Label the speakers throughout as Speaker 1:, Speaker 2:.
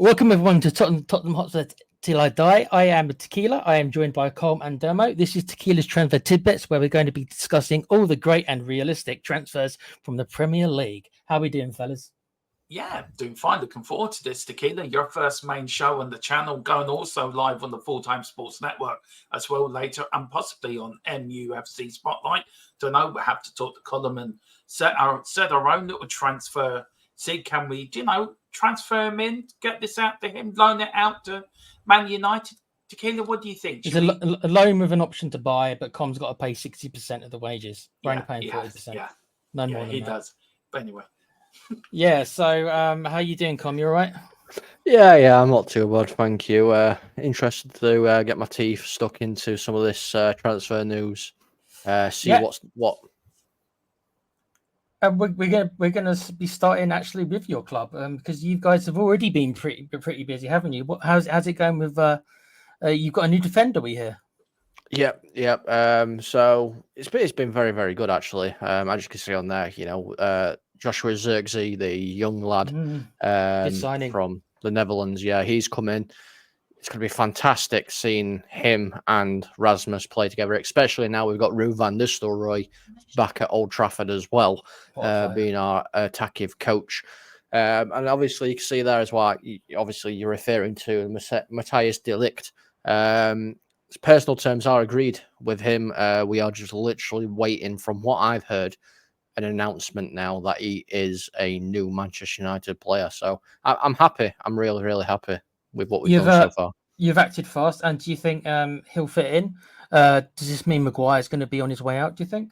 Speaker 1: Welcome everyone to Tottenham Hotspur Till I Die. I am a Tequila. I am joined by Colm and Dermo. This is Tequila's Transfer Tidbits, where we're going to be discussing all the great and realistic transfers from the Premier League. How are we doing, fellas?
Speaker 2: Yeah, doing fine. Looking forward to this, Tequila. Your first main show on the channel, going also live on the Full-Time Sports Network as well later, and possibly on MUFC Spotlight. Don't know. We'll have to talk to Colm and set our own little transfer. See, can we, transfer him in, get this out to him, loan it out to Man United? Tequila, what do you think?
Speaker 1: It's a loan with an option to buy, but Com's got to pay 60% of the wages. We're only paying 40%.
Speaker 2: Yeah,
Speaker 1: no more than
Speaker 2: he
Speaker 1: that.
Speaker 2: does. But anyway.
Speaker 1: Yeah, so how you doing, Com? You all right?
Speaker 3: Yeah, I'm not too bad, thank you. Interested to get my teeth stuck into some of this transfer news. See what's what.
Speaker 1: We're gonna be starting actually with your club because you guys have already been pretty busy, haven't you? How's it going with? You've got a new defender, we hear.
Speaker 3: Yep. So it's been very, very good actually. As you can see on there, Joshua Zirkzee, the young lad from the Netherlands. Yeah, he's come in. It's going to be fantastic seeing him and Rasmus play together, especially now we've got Ruud van Nistelrooy back at Old Trafford as well, being our attacking coach. And obviously you can see there as well, obviously you're referring to Matthias de Ligt. Personal terms are agreed with him. We are just literally waiting, from what I've heard, an announcement now that he is a new Manchester United player. So I'm happy. I'm really, really happy with what we've done so far.
Speaker 1: You've acted fast, and do you think he'll fit in? Does this mean Maguire's going to be on his way out, do you think?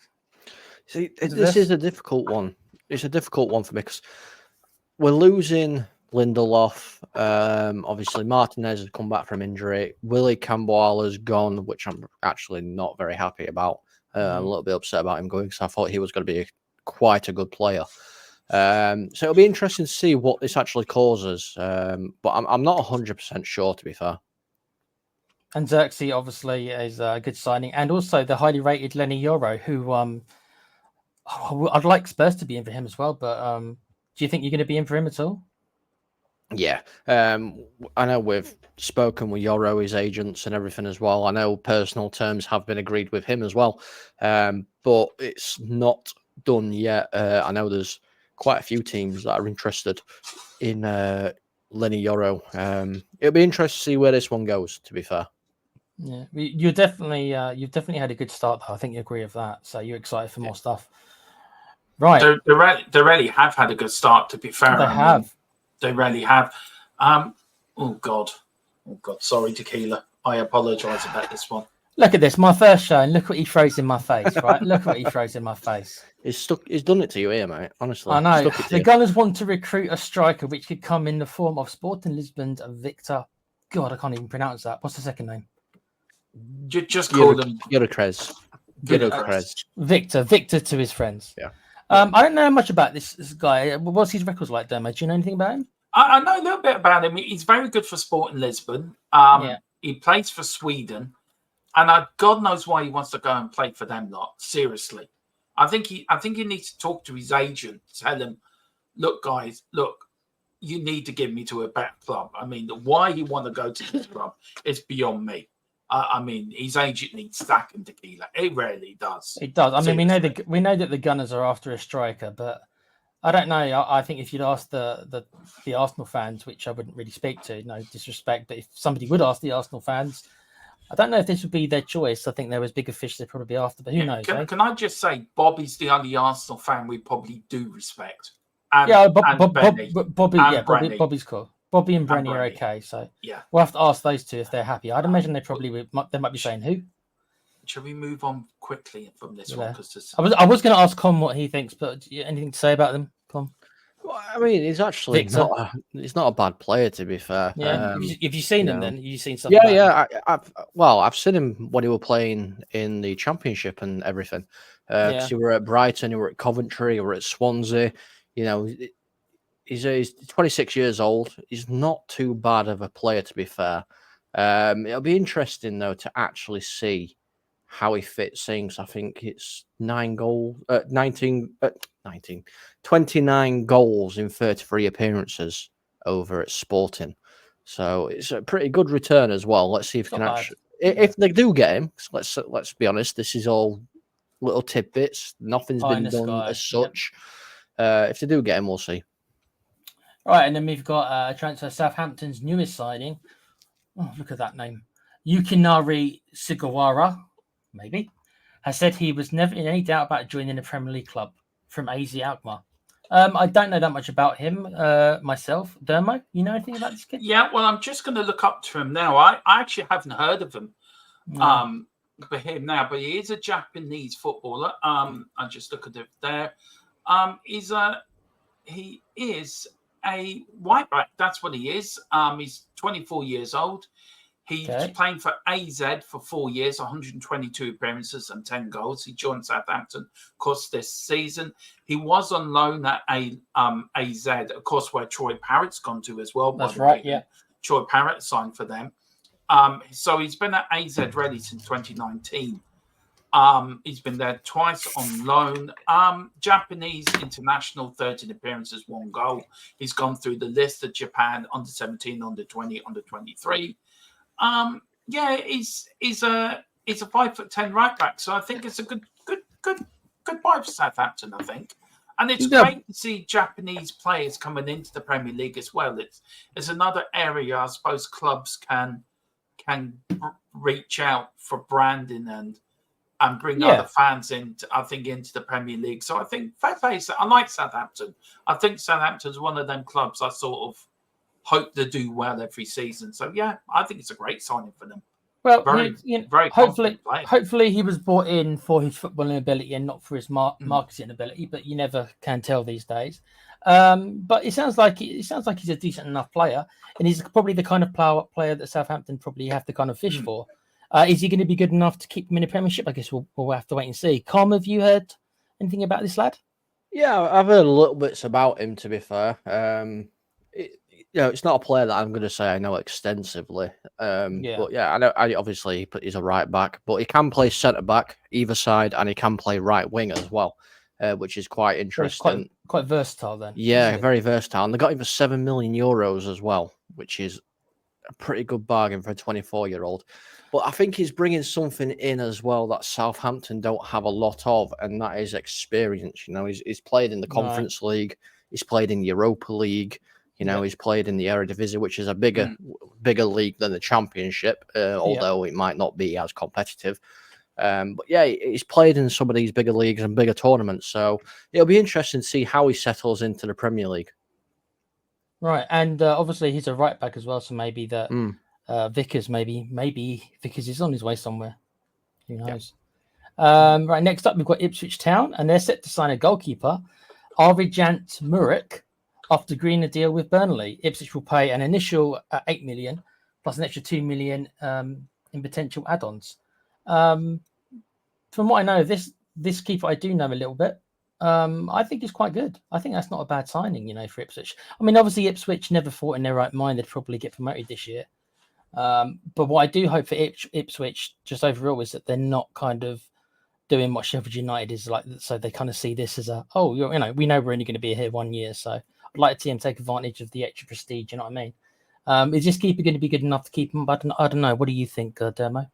Speaker 3: See, this is a difficult one. It's a difficult one for me because we're losing Lindelof. Obviously, Martinez has come back from injury. Willie Campbell has gone, which I'm actually not very happy about. I'm a little bit upset about him going because I thought he was going to be quite a good player. So it'll be interesting to see what this actually causes. But I'm not 100% sure, to be fair.
Speaker 1: And Zirkzee obviously is a good signing, and also the highly rated Lenny Yoro, who I'd like Spurs to be in for him as well. But do you think you're going to be in for him at all?
Speaker 3: Yeah, I know we've spoken with Yoro, his agents, and everything as well. I know personal terms have been agreed with him as well, but it's not done yet. I know there's quite a few teams that are interested in Lenny Yoro. It'll be interesting to see where this one goes, to be fair.
Speaker 1: Yeah, you've definitely had a good start, though. I think you agree with that. So you're excited for more stuff, right?
Speaker 2: They really have had a good start, to be fair. They really have. Oh God. Sorry, Tequila. I apologise about this one.
Speaker 1: Look at this, my first show, and look what he throws in my face, right? Look what he throws in my face.
Speaker 3: He's done it to you here, mate. Honestly,
Speaker 1: I know. The Gunners want to recruit a striker, which could come in the form of Sporting Lisbon's Victor. God, I can't even pronounce that. What's the second name?
Speaker 2: Just call him
Speaker 3: Gyökeres.
Speaker 1: Victor to his friends.
Speaker 3: Yeah.
Speaker 1: I don't know much about this guy. What's his records like, Dermo? Do you know anything about him?
Speaker 2: I know a little bit about him. He's very good for Sporting Lisbon. He plays for Sweden, and God knows why he wants to go and play for them lot. Seriously, I think he needs to talk to his agent, tell him, look, guys, you need to give me to a better club. I mean, why he want to go to this club is beyond me. I mean, his agent needs stacking, Tequila. It really does.
Speaker 1: It does. I mean, we know that the Gunners are after a striker, but I don't know. I think if you'd ask the Arsenal fans, which I wouldn't really speak to, no disrespect, but if somebody would ask the Arsenal fans, I don't know if this would be their choice. I think there was bigger fish they'd probably be after, but who knows?
Speaker 2: Can I just say, Bobby's the only Arsenal fan we probably do respect.
Speaker 1: Bobby's cool. Bobby and Brenny are okay, so we'll have to ask those two if they're happy. I'd imagine they might be saying who.
Speaker 2: Shall we move on quickly from this one?
Speaker 1: I was going to ask Con what he thinks, but anything to say about them, Con?
Speaker 3: Well, I mean, he's actually he's not a bad player, to be fair.
Speaker 1: Yeah. Have you seen him then? Have you seen something?
Speaker 3: I've seen him when he was playing in the Championship and everything. Because he were at Brighton, he were at Coventry, he were at Swansea. He's 26 years old. He's not too bad of a player, to be fair. It'll be interesting, though, to actually see how he fits in. I think it's 29 goals in 33 appearances over at Sporting. So it's a pretty good return as well. Let's see if we can actually, if they do get him. Let's be honest. This is all little tidbits. Nothing's been done as such. If they do get him, we'll see.
Speaker 1: Right, and then we've got a transfer. Southampton's newest signing. Oh, look at that name. Yukinari Sugawara, maybe, has said he was never in any doubt about joining the Premier League club from AZ Alkmaar. I don't know that much about him myself. Dermo, you know anything about this kid?
Speaker 2: Yeah, well, I'm just going to look up to him now. I actually haven't heard of him for him now, but he is a Japanese footballer. I just look at it there. He is a white back. That's what he is. He's 24 years old. He's playing for AZ for 4 years, 122 appearances and 10 goals. He joined Southampton, of course, this season. He was on loan at AZ, of course, where Troy Parrott's gone to as well.
Speaker 1: That's right, yeah.
Speaker 2: Troy Parrott signed for them. So he's been at AZ Ready since 2019. He's been there twice on loan. Japanese international, 13 appearances, 1 goal. He's gone through the list of Japan under 17, under 20, under 23. He's a 5'10" right back, so I think it's a good buy for Southampton. I think, and it's great to see Japanese players coming into the Premier League as well. It's another area I suppose clubs can reach out for branding and bring other fans into the Premier League. So I think fair play. I like Southampton. I think Southampton's one of them clubs I sort of hope to do well every season. So yeah, I think it's a great signing for them.
Speaker 1: Well, very hopefully he was brought in for his footballing ability and not for his marketing ability. But you never can tell these days. But it sounds like he's a decent enough player, and he's probably the kind of player that Southampton probably have to kind of fish for. Is he going to be good enough to keep him in the Premiership? I guess we'll have to wait and see. Com, have you heard anything about this lad?
Speaker 3: Yeah, I've heard a little bits about him. To be fair, it's not a player that I'm going to say I know extensively. But yeah, I know. Obviously, he's a right back, but he can play centre back either side, and he can play right wing as well, which is quite interesting.
Speaker 1: Quite versatile, then.
Speaker 3: Yeah, very versatile. And they got him for €7 million as well, which is a pretty good bargain for a 24-year-old. But I think he's bringing something in as well that Southampton don't have a lot of, and that is experience. He's played in the Conference League, he's played in the Europa League. He's played in the Eredivisie, which is a bigger league than the Championship, although it might not be as competitive. But yeah, he's played in some of these bigger leagues and bigger tournaments, so it'll be interesting to see how he settles into the Premier League.
Speaker 1: Right, and obviously he's a right back as well, so maybe that Vickers, maybe Vickers is on his way somewhere. Who knows? Right, next up we've got Ipswich Town, and they're set to sign a goalkeeper, Arvijant Murik, after agreeing a deal with Burnley. Ipswich will pay an initial 8 million plus an extra 2 million in potential add-ons. From what I know, this keeper I do know a little bit. I think it's quite good. I think that's not a bad signing, for Ipswich. I mean, obviously Ipswich never thought in their right mind they'd probably get promoted this year. But what I do hope for Ipswich just overall is that they're not kind of doing what Sheffield United is like, so they kind of see this as we know we're only going to be here 1 year, so I'd like to see him take advantage of the extra prestige. You know what I mean? Is this keeper going to be good enough to keep him? I don't know. What do you think, Dermo?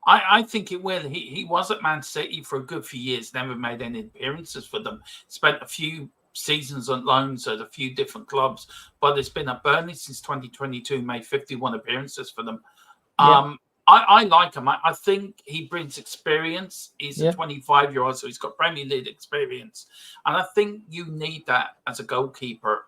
Speaker 2: I think it will. He was at Man City for a good few years, never made any appearances for them. Spent a few seasons on loans at a few different clubs, but it's been at Burnley since 2022, made 51 appearances for them. I like him. I think he brings experience. He's a 25-year-old, so he's got Premier League experience. And I think you need that as a goalkeeper,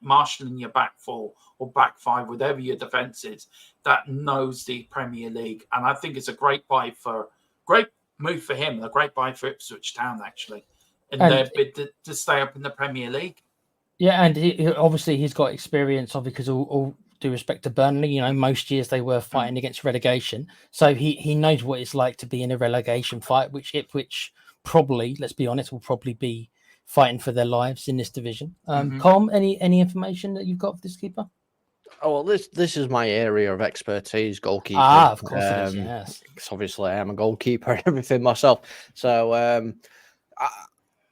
Speaker 2: marshalling your back four or back five, whatever your defence is, that knows the Premier League. And I think it's a great move for him, a great buy for Ipswich Town, actually, in their bid to stay up in the Premier League.
Speaker 1: Yeah, and he's got experience, because all due respect to Burnley, most years they were fighting against relegation. So he knows what it's like to be in a relegation fight, which Ipswich probably, let's be honest, will probably be fighting for their lives in this division. Com, any information that you've got for this keeper?
Speaker 3: Oh, well, this is my area of expertise, goalkeeper.
Speaker 1: Of course it is, yes.
Speaker 3: Because obviously I am a goalkeeper and everything myself. So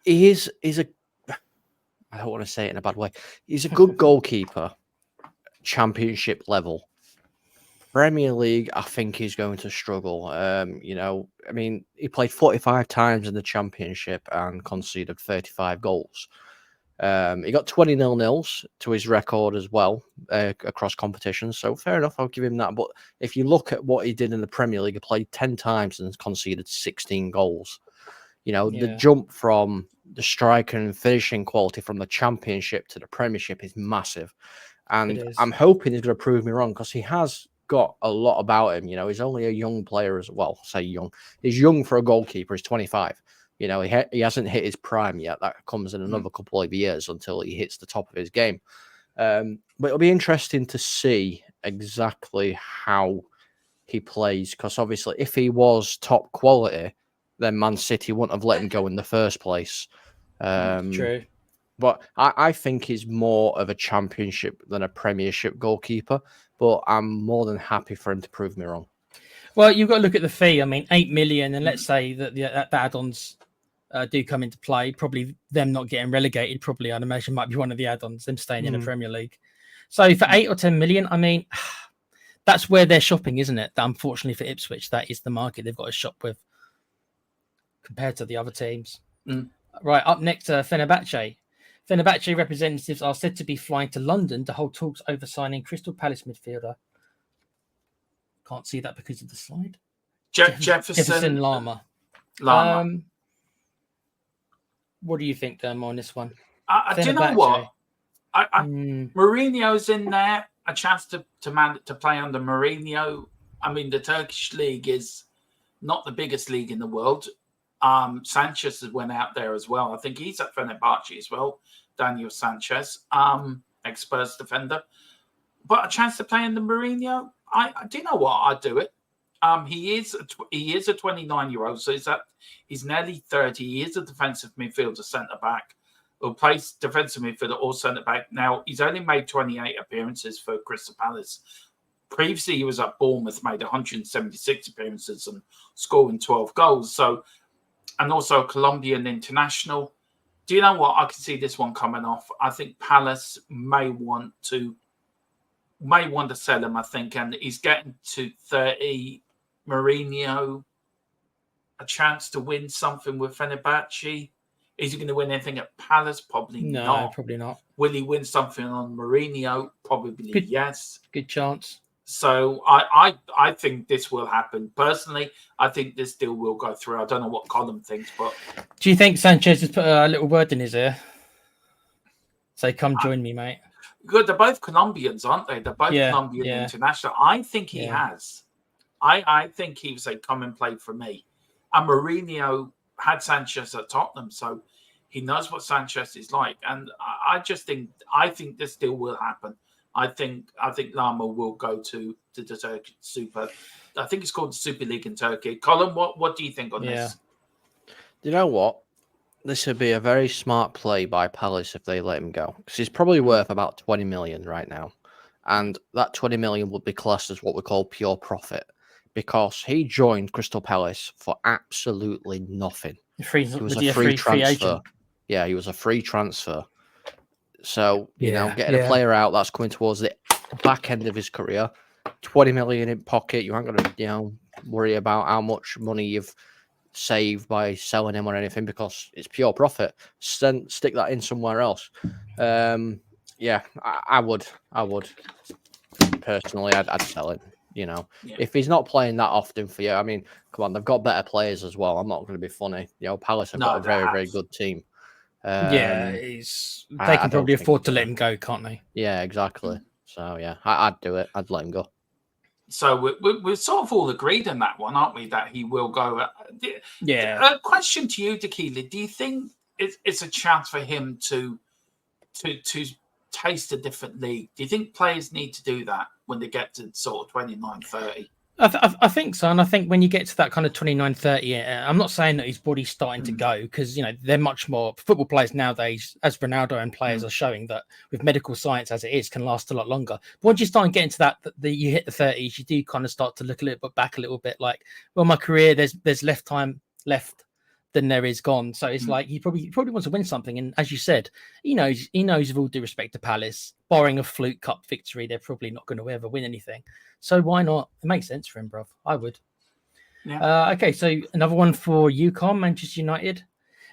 Speaker 3: he's a, I don't want to say it in a bad way, he's a good goalkeeper. Championship level. Premier League, I think he's going to struggle. I mean, he played 45 times in the Championship and conceded 35 goals. He got 20 0-0s to his record as well across competitions. So fair enough, I'll give him that. But if you look at what he did in the Premier League, he played 10 times and conceded 16 goals. The jump from the striker and finishing quality from the Championship to the Premiership is massive. And I'm hoping he's going to prove me wrong because he has got a lot about him. He's only a young player as well. Say young. He's young for a goalkeeper. He's 25. He hasn't hit his prime yet. That comes in another couple of years until he hits the top of his game. But it'll be interesting to see exactly how he plays because obviously if he was top quality, then Man City wouldn't have let him go in the first place.
Speaker 1: True.
Speaker 3: But I think he's more of a Championship than a Premiership goalkeeper. But I'm more than happy for him to prove me wrong.
Speaker 1: Well, you've got to look at the fee. I mean, 8 million, and let's say that the add-ons do come into play. Probably them not getting relegated. Probably, I'd imagine, might be one of the add-ons. Them staying in the Premier League. So for 8 or 10 million, I mean, that's where they're shopping, isn't it? Unfortunately for Ipswich, that is the market they've got to shop with compared to the other teams. Right, up next, Fenerbahce. Fenerbahce representatives are said to be flying to London to hold talks over signing Crystal Palace midfielder. Can't see that because of the slide.
Speaker 2: Jefferson
Speaker 1: Lama. What do you think, on this one?
Speaker 2: Do you know what? Mourinho's in there. A chance to play under Mourinho. I mean, the Turkish league is not the biggest league in the world. Sanchez went out there as well. I think he's at Fenerbahce as well. Daniel Sanchez, ex-Spurs defender. But a chance to play in the Mourinho, I do you know what? I'd do it. He is a 29-year-old, so he's nearly 30. He is a defensive midfielder, centre back, who plays defensive midfielder or centre back. Now he's only made 28 appearances for Crystal Palace. Previously, he was at Bournemouth, made 176 appearances and scoring 12 goals. So. And also a Colombian international. Do you know what? I can see this one coming off. I think Palace may want to sell him, I think. And he's getting to 30. Mourinho, a chance to win something with Fenerbahce. Is he going to win anything at Palace? Probably not.
Speaker 1: No, probably not.
Speaker 2: Will he win something on Mourinho? Probably yes.
Speaker 1: Good chance.
Speaker 2: So I think this will happen. Personally, I think this deal will go through. I don't know what Colin thinks, but
Speaker 1: do you think Sanchez has put a little word in his ear? Say, come join me, mate.
Speaker 2: Good. They're both Colombians, aren't they? They're both Colombian international. I think he has. I think he would say, come and play for me. And Mourinho had Sanchez at Tottenham, so he knows what Sanchez is like. And I think this deal will happen. I think Lama will go to the Turkish Super. I think it's called the Super League in Turkey. Colin, what do you think on this?
Speaker 3: You know what? This would be a very smart play by Palace if they let him go. Because he's probably worth about 20 million right now. And that 20 million would be classed as what we call pure profit. Because he joined Crystal Palace for absolutely nothing. He was a free transfer. Yeah, he was a free transfer. So, getting a player out that's coming towards the back end of his career, 20 million in pocket, you aren't going to, worry about how much money you've saved by selling him or anything because it's pure profit. Stick that in somewhere else. I would. Personally, I'd sell him. If he's not playing that often for you, I mean, come on, they've got better players as well. I'm not going to be funny. Palace have got a very, very good team.
Speaker 1: They can probably afford to let him go, can't they?
Speaker 3: Yeah, exactly. So I'd do it. I'd let him go.
Speaker 2: So we're sort of all agreed on that one, aren't we? That he will go. A question to you, Tequila. Do you think it's a chance for him to taste a different league? Do you think players need to do that when they get to sort of 29, 30?
Speaker 1: I think so. And I think when you get to that kind of 29, 30, I'm not saying that his body's starting to go because, they're much more football players nowadays, as Ronaldo and players are showing that with medical science as it is, can last a lot longer. But once you start getting to that, you hit the 30s, you do kind of start to look a little bit back a little bit like, well, my career, there's less time left than there is gone. So it's like he probably wants to win something. And as you said, he knows with all due respect to Palace, barring a fluke cup victory, they're probably not going to ever win anything. So why not? It makes sense for him, bruv. I would. Yeah. Okay, so another one for UConn, Manchester United.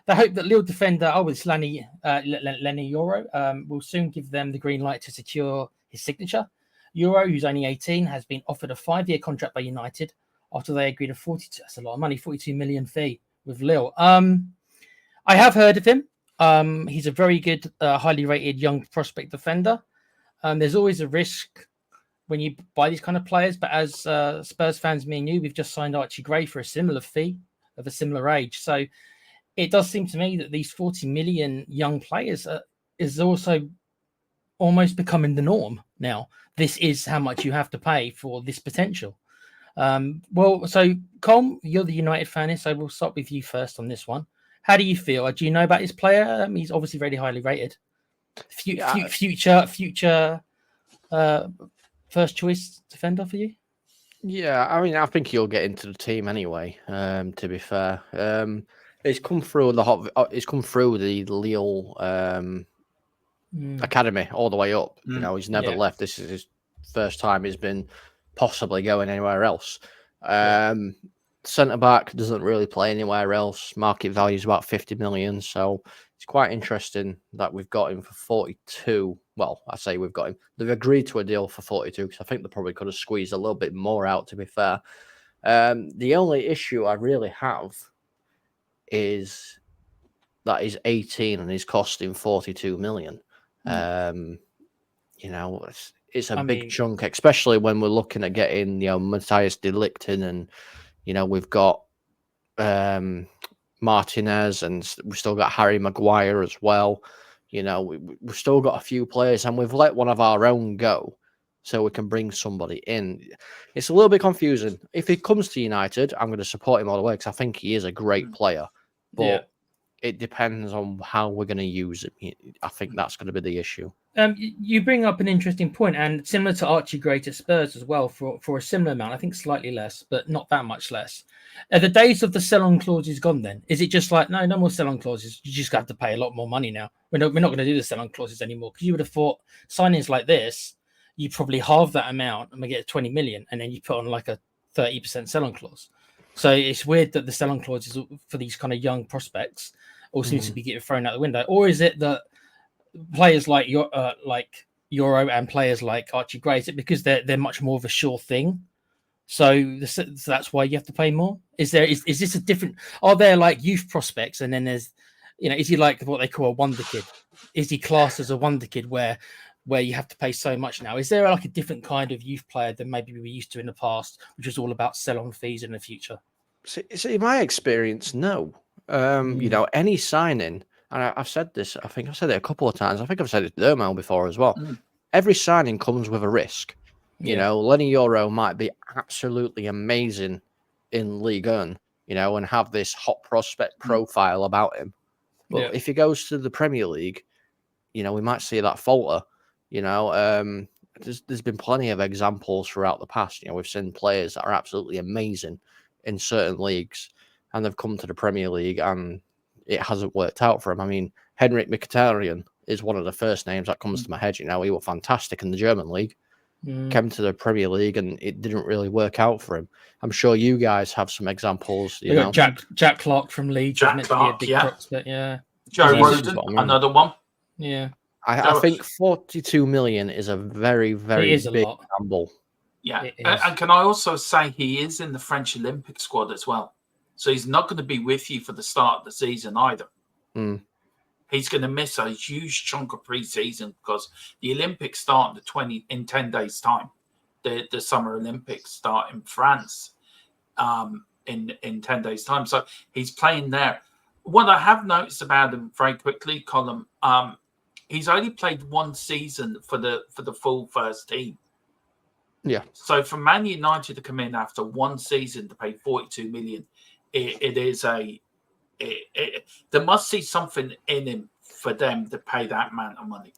Speaker 1: They hope that Lille defender, it's Lenny Euro, will soon give them the green light to secure his signature. Euro, who's only 18, has been offered a 5-year contract by United after they agreed a 42 million fee with Lille. I have heard of him. He's a very good, highly rated young prospect defender. There's always a risk when you buy these kind of players, but as Spurs fans, me and you, we've just signed Archie Gray for a similar fee of a similar age. So it does seem to me that these 40 million young players is also almost becoming the norm now. This is how much you have to pay for this potential. So Colm, you're the United fan, so we'll start with you first on this one. How do you feel? Do you know about this player? He's obviously very highly rated. Future first choice defender for you?
Speaker 3: Yeah, I mean, I think he'll get into the team anyway. To be fair, it's come through the Lille academy all the way up. You know, he's never left. This is his first time he's been possibly going anywhere else. Centre back doesn't really play anywhere else. Market value is about 50 million. So it's quite interesting that we've got him for 42. Well, I say we've got him. They've agreed to a deal for 42 because I think they probably could have squeezed a little bit more out, to be fair. The only issue I really have is that he's 18 and he's costing 42 million. You know, it's a big chunk, especially when we're looking at getting, Matthias de Ligt in, and, we've got Martinez, and we've still got Harry Maguire as well. We've still got a few players, and we've let one of our own go so we can bring somebody in. It's a little bit confusing. If he comes to United, I'm going to support him all the way because I think he is a great player. But it depends on how we're going to use him. I think that's going to be the issue.
Speaker 1: You bring up an interesting point, and similar to Archie Gray at Spurs as well, for a similar amount. I think slightly less, but not that much less. Are the days of the sell-on clauses gone then? Is it just like, no more sell-on clauses? You just have to pay a lot more money now. We're not going to do the sell-on clauses anymore, because you would have thought signings like this, you probably halve that amount and we get 20 million, and then you put on like a 30% sell-on clause. So it's weird that the sell-on clauses for these kind of young prospects all seems to be getting thrown out the window. Or is it that players like Euro and players like Archie Gray, is it because they're much more of a sure thing? So that's why you have to pay more? Is this a different? Are there like youth prospects, and then there's, is he like what they call a wonder kid? Is he classed as a wonder kid where you have to pay so much now? Is there like a different kind of youth player than maybe we were used to in the past, which was all about sell-on fees in the future?
Speaker 3: See, in my experience, no. Any signing, and I've said this, I think I've said it a couple of times. I think I've said it to Dermel before as well. Every signing comes with a risk. Lenny Euro might be absolutely amazing in Ligue 1, and have this hot prospect profile about him. But if he goes to the Premier League, we might see that falter. There's been plenty of examples throughout the past. We've seen players that are absolutely amazing in certain leagues, and they've come to the Premier League and it hasn't worked out for him. I mean, Henrik Mkhitaryan is one of the first names that comes to my head. He was fantastic in the German league, came to the Premier League, and it didn't really work out for him. I'm sure you guys have some examples.
Speaker 1: Jack Clark from Leeds.
Speaker 2: Jack Clark,
Speaker 1: prospect,
Speaker 2: Joe Roden, another one.
Speaker 1: Yeah.
Speaker 3: I think 42 million is a very, very big gamble.
Speaker 2: Yeah. And can I also say he is in the French Olympic squad as well. So he's not going to be with you for the start of the season either. He's going to miss a huge chunk of pre-season because the Olympics start in 10 days' time. The Summer Olympics start in France in 10 days' time. So he's playing there. What I have noticed about him very quickly, Colin, he's only played one season for the full first team.
Speaker 3: Yeah.
Speaker 2: So for Man United to come in after one season to pay 42 million, there must see something in him for them to pay that amount of money.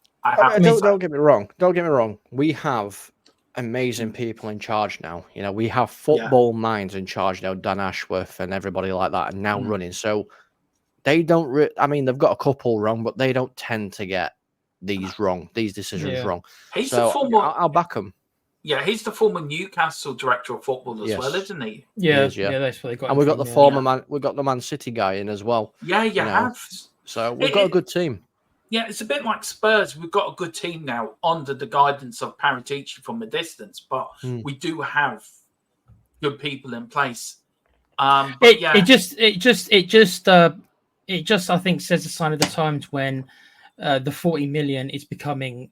Speaker 3: Don't get me wrong. We have amazing people in charge now. We have football minds in charge now. Dan Ashworth and everybody like that are now running. So they don't. I mean, they've got a couple wrong, but they don't tend to get these decisions wrong.
Speaker 2: He's
Speaker 3: so
Speaker 2: the former,
Speaker 3: I'll back him.
Speaker 2: Yeah, he's the former Newcastle director of football as well, isn't he?
Speaker 1: Yeah,
Speaker 3: he is, yeah.
Speaker 1: That's what they got.
Speaker 3: And we've got the former man. We've got the Man City guy in as well.
Speaker 2: Yeah, you have.
Speaker 3: So we've got a good team.
Speaker 2: Yeah, it's a bit like Spurs. We've got a good team now under the guidance of Paratici from a distance, but we do have good people in place. It
Speaker 1: just I think says a sign of the times when the 40 million is becoming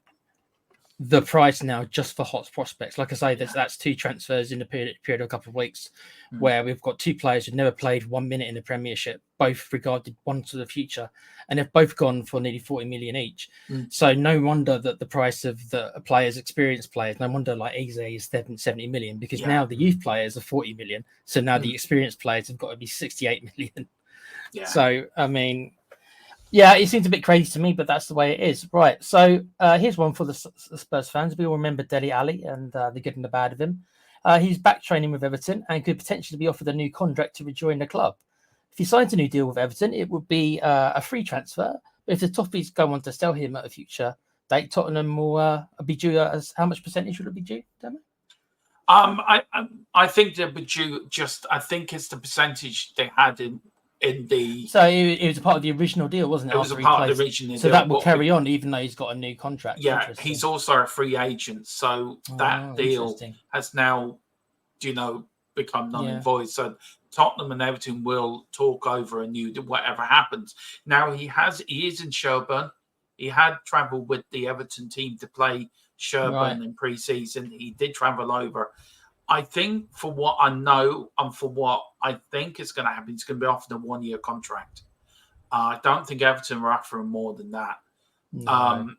Speaker 1: the price now just for hot prospects. Like I say, that's 2 transfers in the period of a couple of weeks, where we've got 2 players who've never played 1 minute in the Premiership, both regarded one to the future, and they've both gone for nearly 40 million each. So no wonder that the price of the players, experienced players, no wonder like Eze is 70 million, because now the youth players are 40 million. So now the experienced players have got to be 68 million. Yeah. So I mean, yeah, it seems a bit crazy to me, but that's the way it is. Right. So here's one for the Spurs fans. We all remember Dele Alli and the good and the bad of him. He's back training with Everton and could potentially be offered a new contract to rejoin the club. If he signs a new deal with Everton, it would be a free transfer. But if the Toffees go on to sell him at a future date, Tottenham will be due as how much percentage would it be due, Demo?
Speaker 2: I think they'll be due I think it's the percentage they had in the.
Speaker 1: So it was a part of the original deal, wasn't it?
Speaker 2: It was a part of the original deal.
Speaker 1: So that will carry on even though he's got a new contract.
Speaker 2: Yeah, he's also a free agent. So that deal has now, become null and void. So Tottenham and Everton will talk over a new whatever happens. Now he is in Sherburn. He had travelled with the Everton team to play Sherburn in pre-season. He did travel over. I think for what I know and for what I think is going to happen, he's going to be offered a 1-year contract. I don't think Everton are offering more than that. No.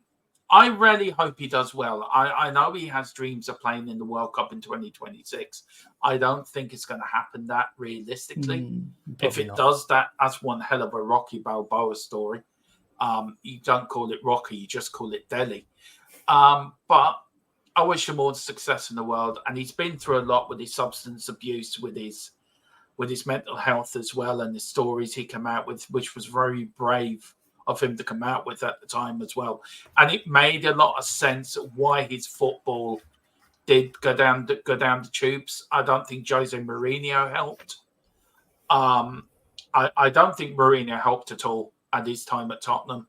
Speaker 2: I really hope he does well. I know he has dreams of playing in the World Cup in 2026. I don't think it's going to happen that realistically. If it does, that's one hell of a Rocky Balboa story. You don't call it Rocky, you just call it Delhi. But I wish him all the success in the world, and he's been through a lot with his substance abuse, with his mental health as well, and the stories he came out with, which was very brave of him to come out with at the time as well. And it made a lot of sense why his football did go down the tubes. I don't think Jose Mourinho helped. I don't think Mourinho helped at all at his time at Tottenham.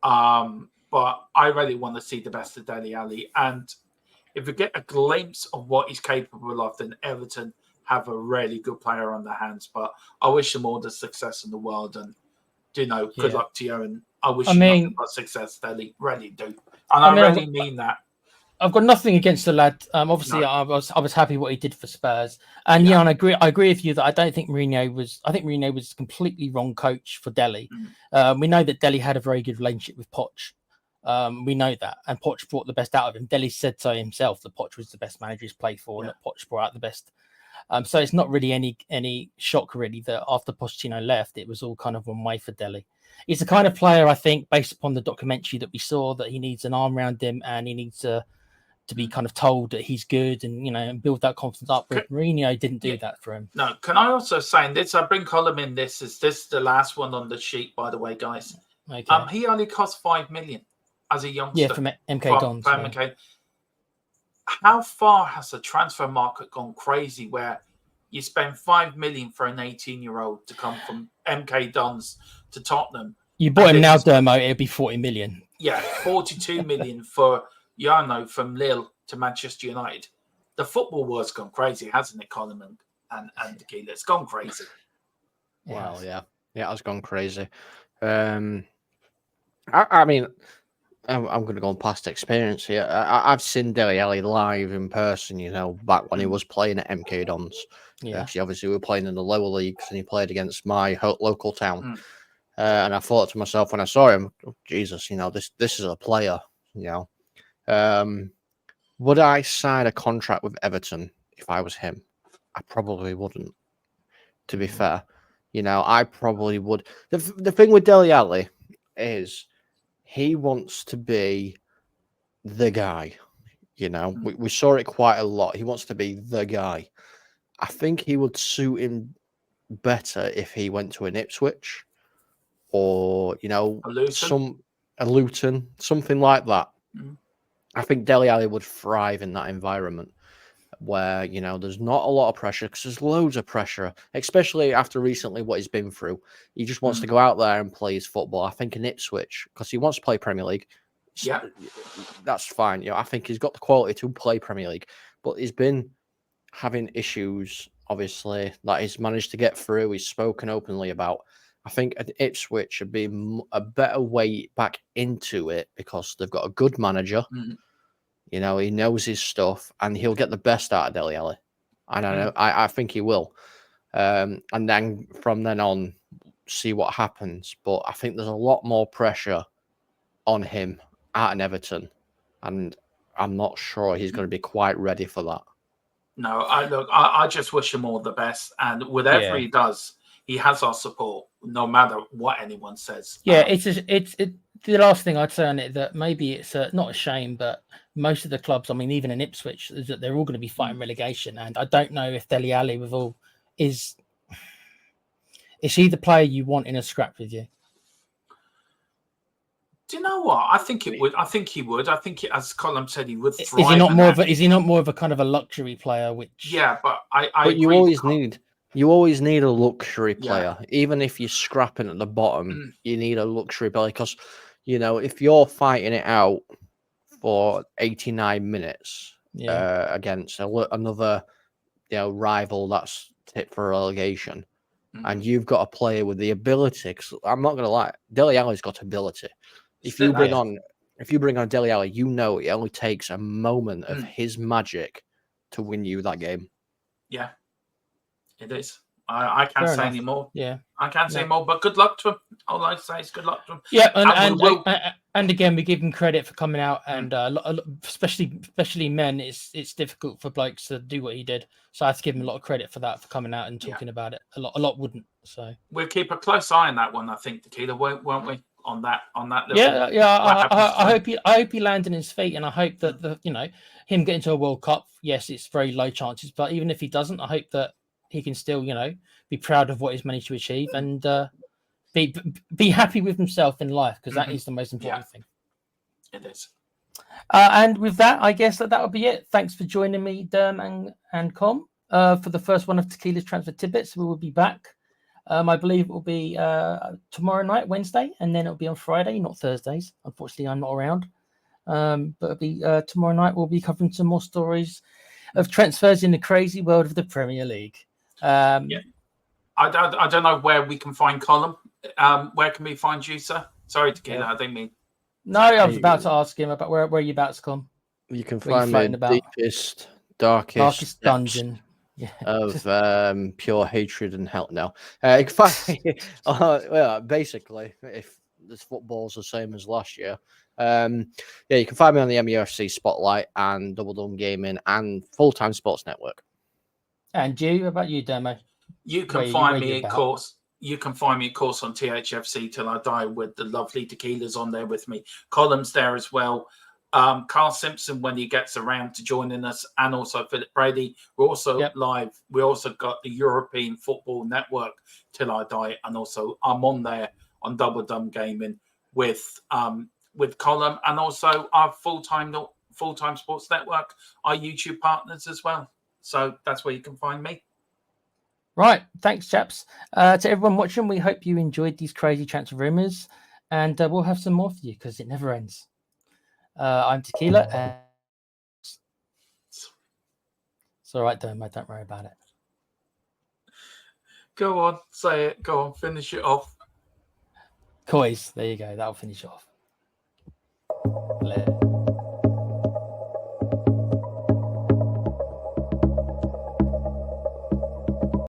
Speaker 2: But I really want to see the best of Dele Alli. And if we get a glimpse of what he's capable of, then Everton have a really good player on their hands. But I wish them all the success in the world, and good luck to you. And I wish you nothing but success, Dele. Really do, and I really mean that.
Speaker 1: I've got nothing against the lad. Obviously, no. I was happy what he did for Spurs, and and I agree with you that I don't think Mourinho was. I think Mourinho was a completely wrong coach for Dele. We know that Dele had a very good relationship with Poch. We know that, and Poch brought the best out of him. Dele said so himself that Poch was the best manager he's played for, and that Poch brought out the best. So it's not really any shock really that after Pochettino left, it was all kind of one way for Dele. He's the kind of player, I think, based upon the documentary that we saw, that he needs an arm around him, and he needs to be kind of told that he's good, and and build that confidence up. But Mourinho didn't do that for him.
Speaker 2: No, can I also say, and this I bring Colin in. This is the last one on the sheet, by the way, guys. Okay. He only cost 5 million as a youngster.
Speaker 1: Yeah, from MK Dons.
Speaker 2: MK. How far has the transfer market gone crazy where you spend 5 million for an 18-year-old to come from MK Dons to Tottenham?
Speaker 1: You bought him now, Dermo, it'd be 40 million.
Speaker 2: Yeah, 42 million for Jarno from Lille to Manchester United. The football world's gone crazy, hasn't it, Colin and Tequila? It's gone crazy.
Speaker 3: Well, yeah, it has gone crazy. I mean, I'm going to go on past experience here. I've seen Dele Alli live in person, back when he was playing at MK Dons. Yeah. Actually, obviously, we were playing in the lower leagues, and he played against my local town. And I thought to myself when I saw him, oh, Jesus, this is a player, Would I sign a contract with Everton if I was him? I probably wouldn't, to be fair. I probably would. The thing with Dele Alli is he wants to be the guy. We saw it quite a lot. He wants to be the guy. I think he would suit him better if he went to an Ipswich or a Luton, something like that. I think Dele Alli would thrive in that environment where, there's not a lot of pressure, because there's loads of pressure, especially after recently what he's been through. He just wants to go out there and play his football. I think in Ipswich, because he wants to play Premier League.
Speaker 2: Yeah,
Speaker 3: that's fine. I think he's got the quality to play Premier League, but he's been having issues, obviously, that he's managed to get through. He's spoken openly about. I think at Ipswich should be a better way back into it, because they've got a good manager. He knows his stuff, and he'll get the best out of Dele Alli. I think he will. And then from then on, see what happens. But I think there's a lot more pressure on him at Everton, and I'm not sure he's going to be quite ready for that.
Speaker 2: No, I just wish him all the best, and whatever he does, he has our support, no matter what anyone says.
Speaker 1: Yeah, it's the last thing I'd say on it, that maybe it's not a shame, but most of the clubs, I mean, even in Ipswich, is that they're all going to be fighting relegation, and I don't know if Dele Alli is he the player you want in a scrap with you?
Speaker 2: Do you know what? I think it would. I think he would. I think, as Colin said, he would thrive.
Speaker 1: Is he not more of a kind of a luxury player? Which
Speaker 2: but
Speaker 3: But you always need a luxury player, even if you're scrapping at the bottom. You need a luxury player, because if you're fighting it out for 89 minutes against another rival that's hit for relegation, and you've got a player with the ability. Because I'm not going to lie, Dele Alli's got ability. If you bring on Dele Alli, it only takes a moment of his magic to win you that game.
Speaker 2: Yeah, it is. I can't say any more.
Speaker 1: Yeah,
Speaker 2: I can't say more. But good luck to him. All I say is good luck to him.
Speaker 1: Yeah, and again, we give him credit for coming out, and especially men. It's difficult for blokes to do what he did. So I have to give him a lot of credit for that, for coming out and talking about it. A lot wouldn't. So
Speaker 2: we'll keep a close eye on that one. I think, Tequila, won't we? On that level.
Speaker 1: I hope he lands on his feet, and I hope that him getting to a World Cup. Yes, it's very low chances, but even if he doesn't, I hope that he can still be proud of what he's managed to achieve, and be happy with himself in life, because that is the most important thing.
Speaker 2: It is.
Speaker 1: And with that, I guess that will be it. Thanks for joining me, Derm and Com, for the first one of Tequila's Transfer Tidbits. We will be back. I believe it will be tomorrow night, Wednesday, and then it'll be on Friday, not Thursdays. Unfortunately, I'm not around. But it'll be tomorrow night. We'll be covering some more stories of transfers in the crazy world of the Premier League.
Speaker 2: I don't know where we can find Colin. Where can we find you, sir? Sorry, Tequila, I didn't mean.
Speaker 1: No, I was about to ask him about where are you about to come.
Speaker 3: You can find me in the deepest, darkest
Speaker 1: dungeon.
Speaker 3: Of pure hatred and hell. No, you can find me, basically, if this football's the same as last year, you can find me on the MUFC Spotlight and Double Done Gaming and Full Time Sports Network.
Speaker 1: And you, how about you, Demo?
Speaker 2: You can find me, of course. You can find me, of course, on THFC Till I Die, with the lovely Tequilas on there with me. Colin's there as well. Carl Simpson, when he gets around to joining us, and also Philip Brady. We're also live. We also got the European Football Network Till I Die, and also I'm on there on Double Dumb Gaming with Colin, and also our full-time Sports Network, our YouTube partners as well. So that's where you can find me.
Speaker 1: Right. Thanks, chaps. To everyone watching, we hope you enjoyed these crazy transfer rumors, and we'll have some more for you, because it never ends. I'm Tequila, and it's all right, Demo. Don't worry about it.
Speaker 2: Go on, say it. Go on, finish it off.
Speaker 1: Coys. There you go. That'll finish it off.